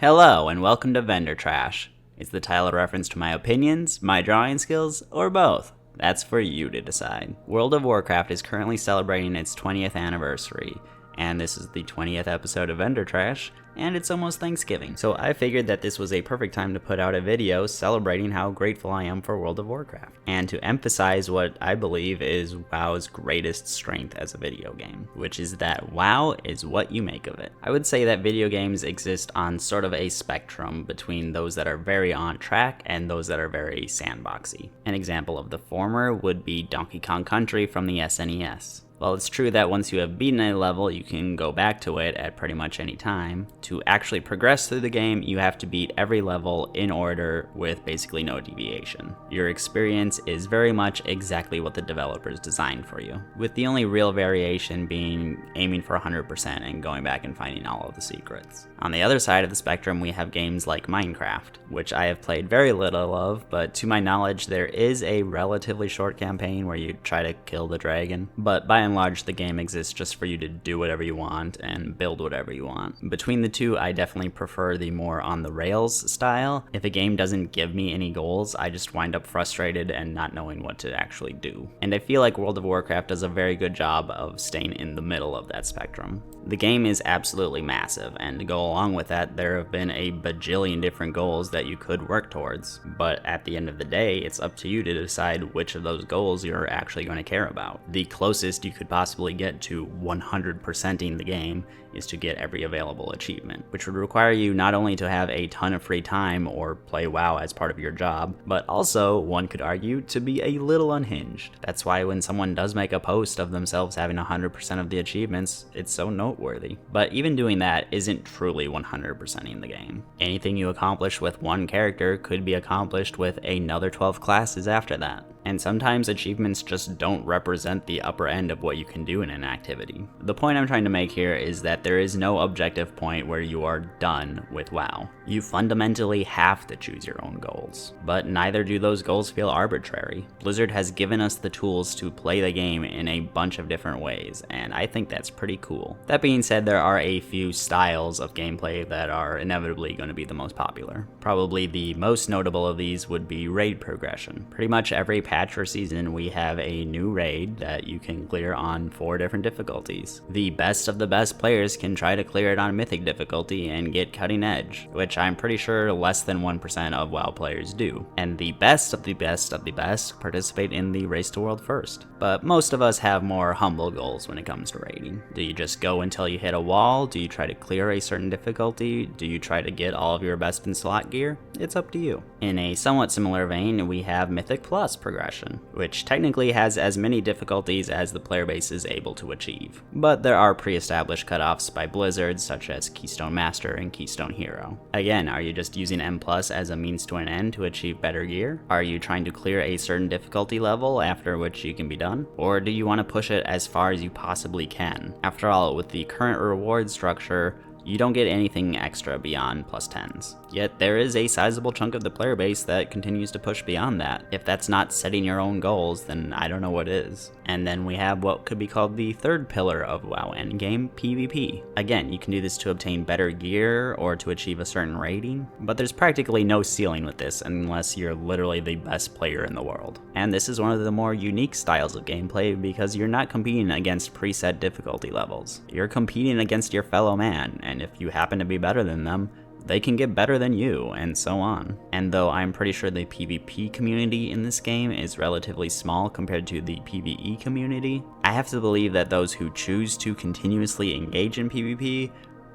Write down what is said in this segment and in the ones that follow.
Hello, and welcome to Vendor Trash. Is the title a reference to my opinions, my drawing skills, or both? That's for you to decide. World of Warcraft is currently celebrating its 20th anniversary, and this is the 20th episode of Vendor Trash, and it's almost Thanksgiving. So I figured that this was a perfect time to put out a video celebrating how grateful I am for World of Warcraft, and to emphasize what I believe is WoW's greatest strength as a video game, which is that WoW is what you make of it. I would say that video games exist on sort of a spectrum between those that are very on track and those that are very sandboxy. An example of the former would be Donkey Kong Country from the SNES. While it's true that once you have beaten a level, you can go back to it at pretty much any time, to actually progress through the game, you have to beat every level in order with basically no deviation. Your experience is very much exactly what the developers designed for you, with the only real variation being aiming for 100% and going back and finding all of the secrets. On the other side of the spectrum, we have games like Minecraft, which I have played very little of, but to my knowledge, there is a relatively short campaign where you try to kill the dragon, but by and large, the game exists just for you to do whatever you want and build whatever you want. Between the two, I definitely prefer the more on the rails style. If a game doesn't give me any goals, I just wind up frustrated and not knowing what to actually do. And I feel like World of Warcraft does a very good job of staying in the middle of that spectrum. The game is absolutely massive, and to go along with that, there have been a bajillion different goals that you could work towards, but at the end of the day, it's up to you to decide which of those goals you're actually going to care about. The closest you could possibly get to 100%ing the game is to get every available achievement, which would require you not only to have a ton of free time or play WoW as part of your job, but also, one could argue, to be a little unhinged. That's why when someone does make a post of themselves having 100% of the achievements, it's so noteworthy. But even doing that isn't truly 100%ing the game. Anything you accomplish with one character could be accomplished with another 12 classes after that. And sometimes achievements just don't represent the upper end of what you can do in an activity. The point I'm trying to make here is that there is no objective point where you are done with WoW. You fundamentally have to choose your own goals, but neither do those goals feel arbitrary. Blizzard has given us the tools to play the game in a bunch of different ways, and I think that's pretty cool. That being said, there are a few styles of gameplay that are inevitably going to be the most popular. Probably the most notable of these would be raid progression. Pretty much every patch or season, we have a new raid that you can clear on 4 different difficulties. The best of the best players can try to clear it on Mythic difficulty and get cutting edge, which I'm pretty sure less than 1% of WoW players do. And the best of the best of the best participate in the Race to World First. But most of us have more humble goals when it comes to raiding. Do you just go until you hit a wall? Do you try to clear a certain difficulty? Do you try to get all of your best in slot gear? It's up to you. In a somewhat similar vein, we have Mythic Plus progression, which technically has as many difficulties as the player base is able to achieve. But there are pre-established cutoffs by Blizzard, such as Keystone Master and Keystone Hero. Again, are you just using M Plus as a means to an end to achieve better gear? Are you trying to clear a certain difficulty level after which you can be done? Or do you want to push it as far as you possibly can? After all, with the current reward structure, you don't get anything extra beyond plus 10s. Yet there is a sizable chunk of the player base that continues to push beyond that. If that's not setting your own goals, then I don't know what is. And then we have what could be called the third pillar of WoW endgame, PvP. Again, you can do this to obtain better gear or to achieve a certain rating, but there's practically no ceiling with this unless you're literally the best player in the world. And this is one of the more unique styles of gameplay because you're not competing against preset difficulty levels. You're competing against your fellow man, and if you happen to be better than them, they can get better than you, and so on. And though I'm pretty sure the PvP community in this game is relatively small compared to the PvE community, I have to believe that those who choose to continuously engage in PvP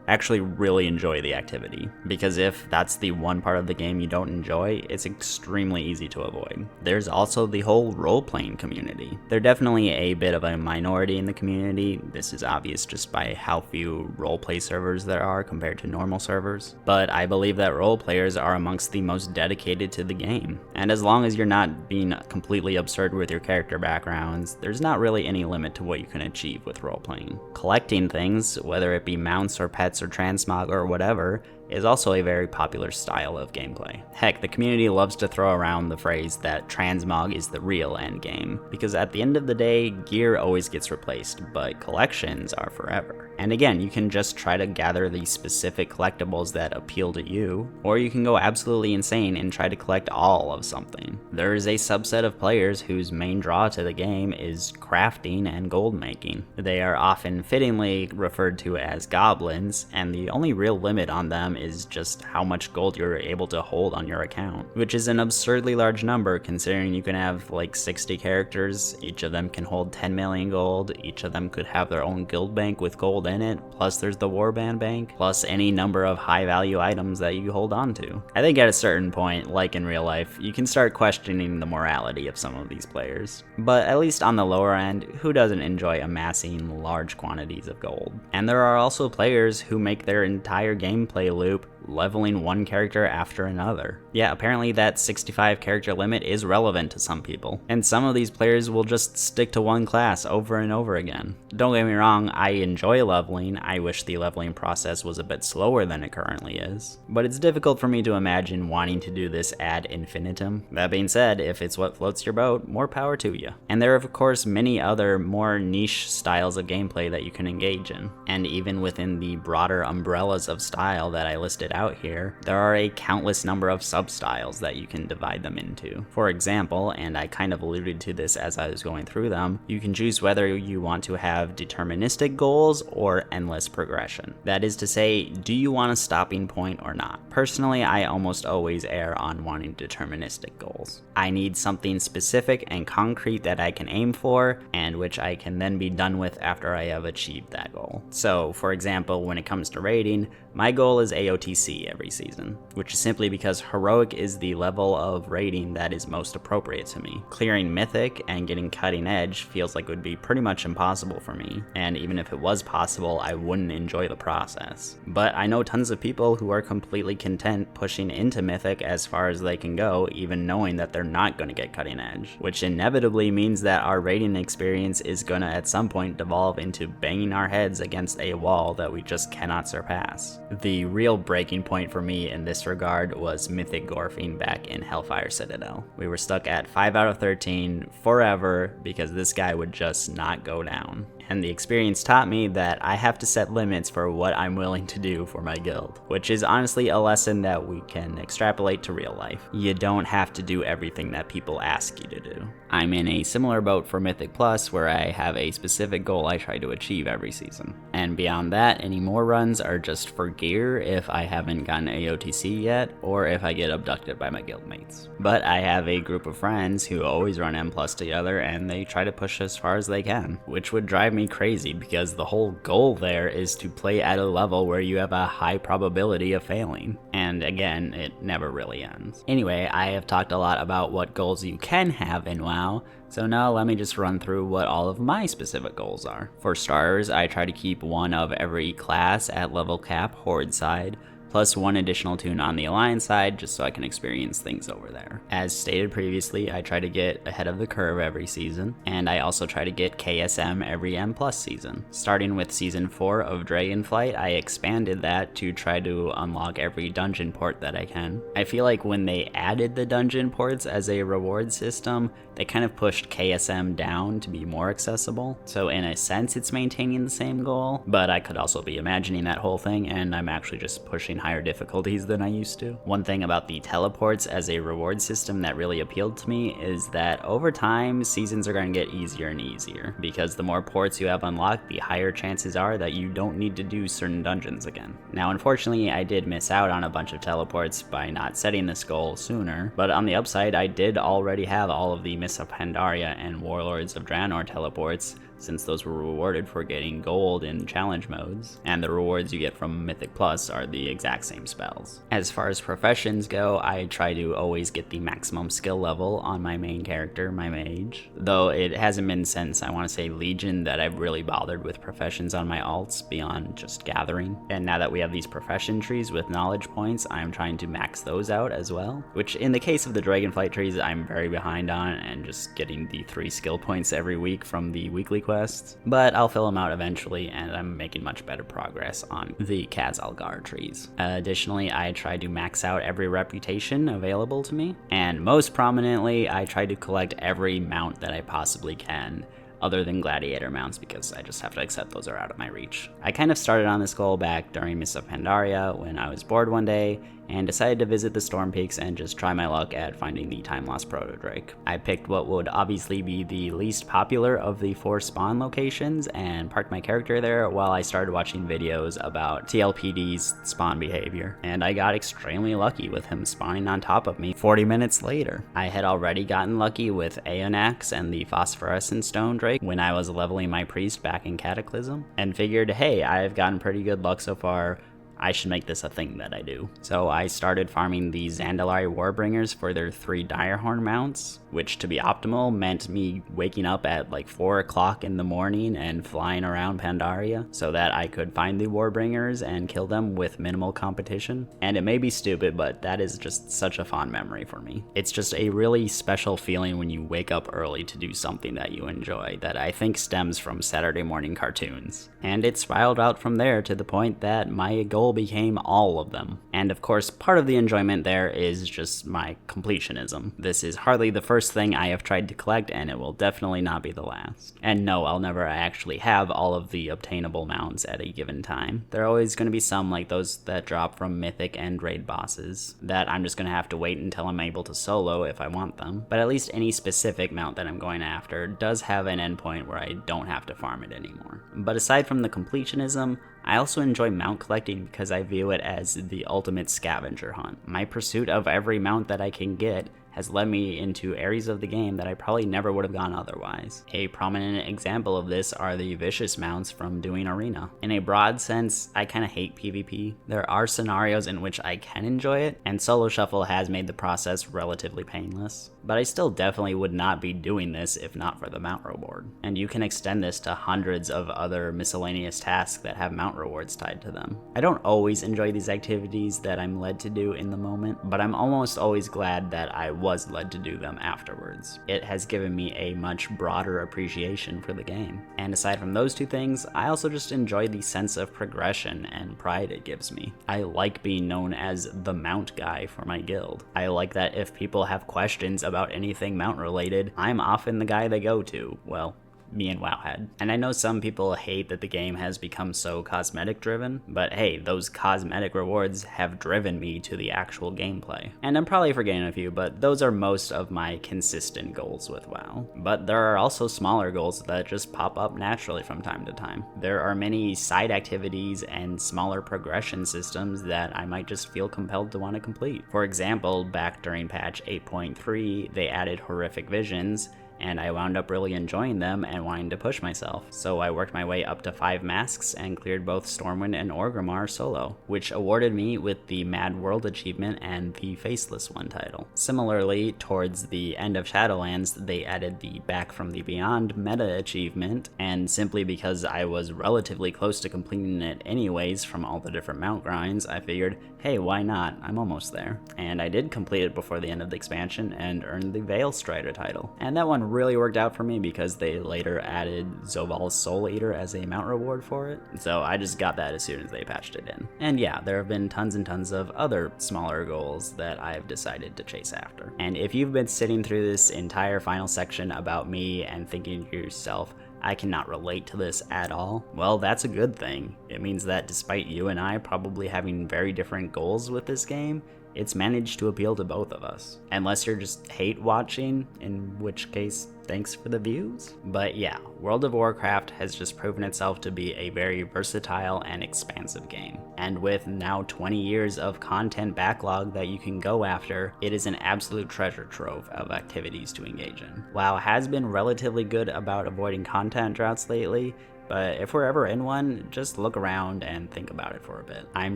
actually really enjoy the activity, because if that's the one part of the game you don't enjoy, it's extremely easy to avoid. There's also the whole role-playing community. They're definitely a bit of a minority in the community. This is obvious just by how few roleplay servers there are compared to normal servers, but I believe that role players are amongst the most dedicated to the game, and as long as you're not being completely absurd with your character backgrounds, there's not really any limit to what you can achieve with role-playing. Collecting things, whether it be mounts or pets or transmog or whatever, is also a very popular style of gameplay. Heck, the community loves to throw around the phrase that transmog is the real endgame, because at the end of the day, gear always gets replaced, but collections are forever. And again, you can just try to gather the specific collectibles that appeal to you, or you can go absolutely insane and try to collect all of something. There is a subset of players whose main draw to the game is crafting and gold making. They are often fittingly referred to as goblins, and the only real limit on them is just how much gold you're able to hold on your account, which is an absurdly large number considering you can have like 60 characters, each of them can hold 10 million gold, each of them could have their own guild bank with gold in it, plus there's the warband bank, plus any number of high value items that you hold on to. I think at a certain point, like in real life, you can start questioning the morality of some of these players. But at least on the lower end, who doesn't enjoy amassing large quantities of gold? And there are also players who make their entire gameplay loop leveling one character after another. Yeah, apparently that 65 character limit is relevant to some people, and some of these players will just stick to one class over and over again. Don't get me wrong, I enjoy leveling. I wish the leveling process was a bit slower than it currently is, but it's difficult for me to imagine wanting to do this ad infinitum. That being said, if it's what floats your boat, more power to you. And there are of course many other more niche styles of gameplay that you can engage in, and even within the broader umbrellas of style that I listed out here, there are a countless number of sub-styles that you can divide them into. For example, and I kind of alluded to this as I was going through them, you can choose whether you want to have deterministic goals or endless progression. That is to say, do you want a stopping point or not? Personally, I almost always err on wanting deterministic goals. I need something specific and concrete that I can aim for, and which I can then be done with after I have achieved that goal. So, for example, when it comes to raiding, my goal is AOTC every season, which is simply because Heroic is the level of raiding that is most appropriate to me. Clearing Mythic and getting Cutting Edge feels like it would be pretty much impossible for me, and even if it was possible, I wouldn't enjoy the process. But I know tons of people who are completely content pushing into Mythic as far as they can go, even knowing that they're not going to get Cutting Edge, which inevitably means that our raiding experience is going to at some point devolve into banging our heads against a wall that we just cannot surpass. The real breaking point for me in this regard was Mythic Gorfing back in Hellfire Citadel. We were stuck at 5 out of 13 forever because this guy would just not go down. And the experience taught me that I have to set limits for what I'm willing to do for my guild, which is honestly a lesson that we can extrapolate to real life. You don't have to do everything that people ask you to do. I'm in a similar boat for Mythic Plus, where I have a specific goal I try to achieve every season. And beyond that, any more runs are just for gear if I haven't gotten AOTC yet, or if I get abducted by my guildmates. But I have a group of friends who always run M Plus together, and they try to push as far as they can, which would drive me crazy because the whole goal there is to play at a level where you have a high probability of failing. And again, it never really ends. Anyway, I have talked a lot about what goals you can have in WoW, so now let me just run through what all of my specific goals are. For starters, I try to keep one of every class at level cap Horde side, plus one additional toon on the Alliance side just so I can experience things over there. As stated previously, I try to get ahead of the curve every season, and I also try to get KSM every M plus season. Starting with season 4 of Dragonflight, I expanded that to try to unlock every dungeon port that I can. I feel like when they added the dungeon ports as a reward system, they kind of pushed KSM down to be more accessible. So in a sense, it's maintaining the same goal, but I could also be imagining that whole thing, and I'm actually just pushing higher difficulties than I used to. One thing about the teleports as a reward system that really appealed to me is that over time, seasons are going to get easier and easier, because the more ports you have unlocked, the higher chances are that you don't need to do certain dungeons again. Now, unfortunately, I did miss out on a bunch of teleports by not setting this goal sooner, but on the upside, I did already have all of the Mists of Pandaria and Warlords of Draenor teleports, since those were rewarded for getting gold in challenge modes, and the rewards you get from Mythic Plus are the exact same spells. As far as professions go, I try to always get the maximum skill level on my main character, my mage, though it hasn't been since, I want to say, Legion that I've really bothered with professions on my alts beyond just gathering. And now that we have these profession trees with knowledge points, I'm trying to max those out as well, which in the case of the Dragonflight trees I'm very behind on, and just getting the 3 skill points every week from the weekly quests, but I'll fill them out eventually, and I'm making much better progress on the Khazalgar trees. Additionally, I tried to max out every reputation available to me, and most prominently, I tried to collect every mount that I possibly can, other than gladiator mounts, because I just have to accept those are out of my reach. I kind of started on this goal back during Mists of Pandaria when I was bored one day and decided to visit the Storm Peaks and just try my luck at finding the time-lost proto-drake. I picked what would obviously be the least popular of the 4 spawn locations and parked my character there while I started watching videos about TLPD's spawn behavior, and I got extremely lucky with him spawning on top of me 40 minutes later. I had already gotten lucky with Aeonax and the phosphorescent stone drake when I was leveling my priest back in Cataclysm, and figured, hey, I've gotten pretty good luck so far, I should make this a thing that I do. So I started farming the Zandalari Warbringers for their 3 Direhorn mounts, which to be optimal meant me waking up at like 4 o'clock in the morning and flying around Pandaria so that I could find the Warbringers and kill them with minimal competition. And it may be stupid, but that is just such a fond memory for me. It's just a really special feeling when you wake up early to do something that you enjoy that I think stems from Saturday morning cartoons. And it spiraled out from there to the point that my goal became all of them. And of course, part of the enjoyment there is just my completionism. This is hardly the first thing I have tried to collect, and it will definitely not be the last. And no, I'll never actually have all of the obtainable mounts at a given time. There are always going to be some, like those that drop from mythic and raid bosses, that I'm just going to have to wait until I'm able to solo if I want them. But at least any specific mount that I'm going after does have an endpoint where I don't have to farm it anymore. But aside from the completionism, I also enjoy mount collecting because I view it as the ultimate scavenger hunt. My pursuit of every mount that I can get has led me into areas of the game that I probably never would have gone otherwise. A prominent example of this are the vicious mounts from doing Arena. In a broad sense, I kind of hate PvP. There are scenarios in which I can enjoy it, and solo shuffle has made the process relatively painless. But I still definitely would not be doing this if not for the mount reward. And you can extend this to hundreds of other miscellaneous tasks that have mount rewards tied to them. I don't always enjoy these activities that I'm led to do in the moment, but I'm almost always glad that I was led to do them afterwards. It has given me a much broader appreciation for the game. And aside from those 2 things, I also just enjoy the sense of progression and pride it gives me. I like being known as the mount guy for my guild. I like that if people have questions about anything mount related, I'm often the guy they go to. Well, me and WoW had. And I know some people hate that the game has become so cosmetic driven, but hey, those cosmetic rewards have driven me to the actual gameplay. And I'm probably forgetting a few, but those are most of my consistent goals with WoW. But there are also smaller goals that just pop up naturally from time to time. There are many side activities and smaller progression systems that I might just feel compelled to want to complete. For example, back during patch 8.3, they added horrific visions, and I wound up really enjoying them and wanting to push myself. So I worked my way up to 5 masks and cleared both Stormwind and Orgrimmar solo, which awarded me with the Mad World achievement and the Faceless One title. Similarly, towards the end of Shadowlands, they added the Back from the Beyond meta achievement, and simply because I was relatively close to completing it anyways from all the different mount grinds, I figured, hey, why not? I'm almost there. And I did complete it before the end of the expansion and earned the Veil Strider title. And that one really worked out for me because they later added Zoval's Soul Eater as a mount reward for it, so I just got that as soon as they patched it in. And yeah, there have been tons and tons of other smaller goals that I've decided to chase after. And if you've been sitting through this entire final section about me and thinking to yourself, I cannot relate to this at all, well, that's a good thing. It means that despite you and I probably having very different goals with this game, it's managed to appeal to both of us. Unless you're just hate watching, in which case, thanks for the views. But yeah, World of Warcraft has just proven itself to be a very versatile and expansive game. And with now 20 years of content backlog that you can go after, it is an absolute treasure trove of activities to engage in. WoW has been relatively good about avoiding content droughts lately, But if we're ever in one, just look around and think about it for a bit. I'm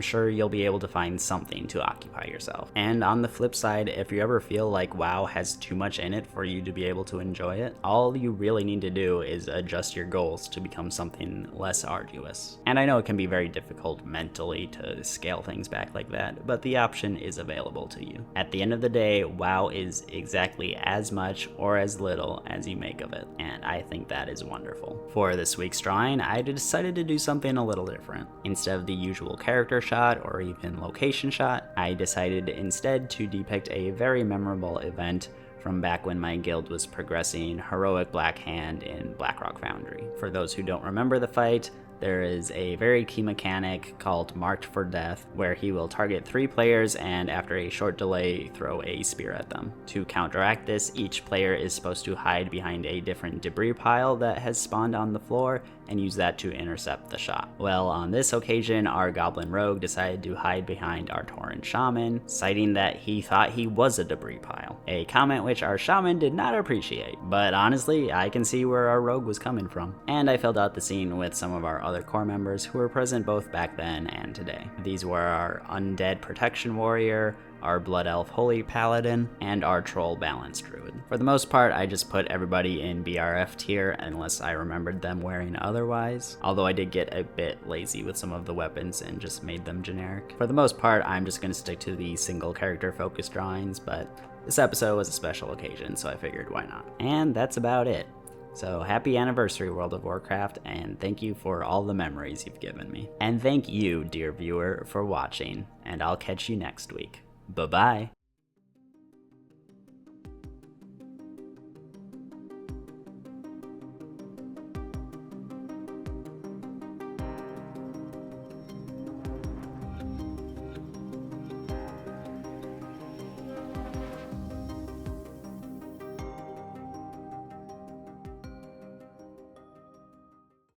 sure you'll be able to find something to occupy yourself. And on the flip side, if you ever feel like WoW has too much in it for you to be able to enjoy it, all you really need to do is adjust your goals to become something less arduous. And I know it can be very difficult mentally to scale things back like that, but the option is available to you. At the end of the day, WoW is exactly as much or as little as you make of it, and I think that is wonderful. For this week's drawing, I decided to do something a little different. Instead of the usual character shot or even location shot, I decided instead to depict a very memorable event from back when my guild was progressing Heroic Black Hand in Blackrock Foundry. For those who don't remember the fight, there is a very key mechanic called Marked for Death, where he will target 3 players and after a short delay, throw a spear at them. To counteract this, each player is supposed to hide behind a different debris pile that has spawned on the floor and use that to intercept the shot. Well, on this occasion, our Goblin Rogue decided to hide behind our Tauren Shaman, citing that he thought he was a debris pile, a comment which our Shaman did not appreciate. But honestly, I can see where our Rogue was coming from. And I filled out the scene with some of our other core members who were present both back then and today. These were our Undead Protection Warrior, our Blood Elf Holy Paladin, and our Troll Balance Druid. For the most part, I just put everybody in BRF tier unless I remembered them wearing otherwise, although I did get a bit lazy with some of the weapons and just made them generic. For the most part, I'm just going to stick to the single character focused drawings, but this episode was a special occasion, so I figured why not. And that's about it. So happy anniversary, World of Warcraft, and thank you for all the memories you've given me. And thank you, dear viewer, for watching, and I'll catch you next week. Bye-bye.